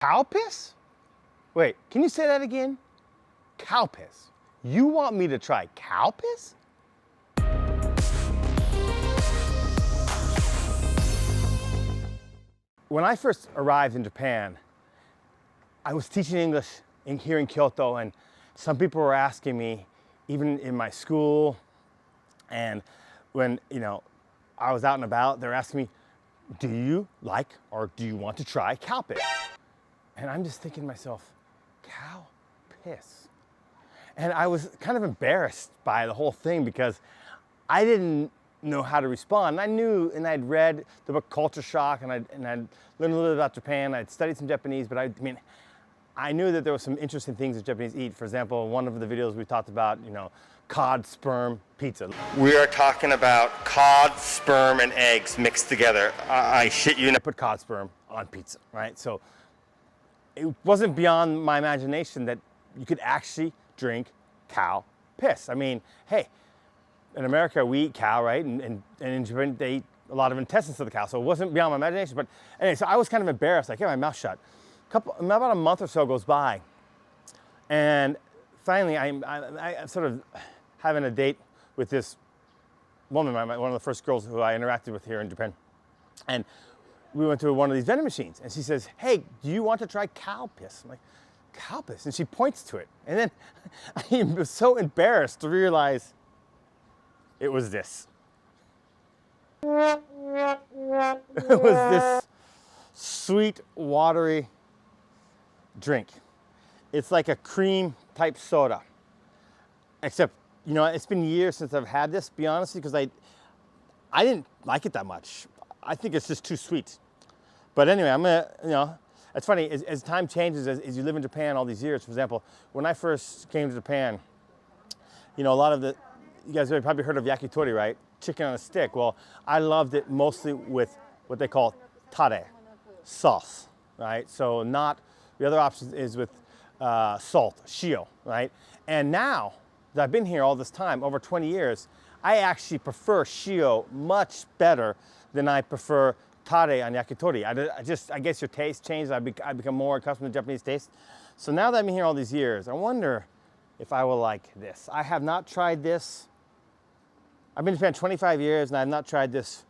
Calpis? Wait, can you say that again? Calpis. You want me to try Calpis? When I first arrived in Japan, I was teaching English here in Kyoto, and some people were asking me, even in my school, and when I was out and about, they're asking me, do you like or do you want to try Calpis? And I'm just thinking to myself, Calpis. And I was kind of embarrassed by the whole thing because I didn't know how to respond. And I knew, and I'd read the book Culture Shock, and I'd learned a little bit about Japan. I'd studied some Japanese, but I knew that there were some interesting things that Japanese eat. For example, one of the videos we talked about, cod, sperm, pizza. We are talking about cod, sperm, and eggs mixed together. I shit you not. Put cod sperm on pizza, right? So it wasn't beyond my imagination that you could actually drink cow piss. I mean, hey, in America we eat cow, right? And in Japan they eat a lot of intestines of the cow, so it wasn't beyond my imagination. But anyway, so I was kind of embarrassed. I kept my mouth shut. About a month or so goes by, and finally I'm sort of having a date with this woman, one of the first girls who I interacted with here in Japan. And we went to one of these vending machines, and she says, hey, do you want to try Calpis? I'm like, Calpis? And she points to it. And then I was so embarrassed to realize it was this. It was this sweet, watery drink. It's like a cream type soda, except, it's been years since I've had this, to be honest, because I didn't like it that much. I think it's just too sweet. But anyway, I'm gonna, it's funny, as time changes, as you live in Japan all these years, for example, when I first came to Japan, a lot of you guys have probably heard of yakitori, right? Chicken on a stick. Well, I loved it mostly with what they call tare, sauce, right? So the other option is with salt, shio, right? And now that I've been here all this time, over 20 years, I actually prefer shio much better than I prefer tare on yakitori. I guess your taste changed. I become more accustomed to Japanese taste. So now that I've been here all these years, I wonder if I will like this. I have not tried this. I've been in Japan 25 years, and I have not tried this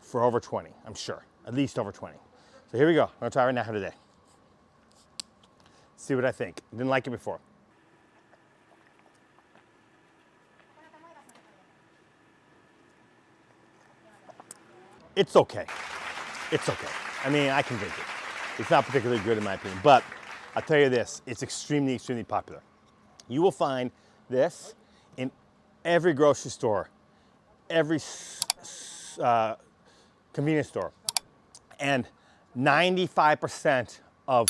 for over 20, I'm sure. At least over 20. So here we go. I'm gonna try right now today. See what I think. Didn't like it before. It's okay. It's okay. I mean, I can drink it. It's not particularly good in my opinion, but I'll tell you this, it's extremely, extremely popular. You will find this in every grocery store, every convenience store, and 95% of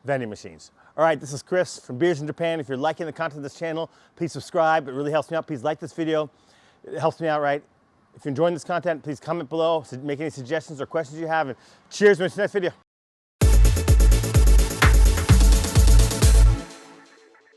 vending machines. All right, this is Chris from Beers in Japan. If you're liking the content of this channel, please subscribe. It really helps me out. Please like this video. It helps me out, right? If you're enjoying this content, please comment below, make any suggestions or questions you have, and cheers to the next video.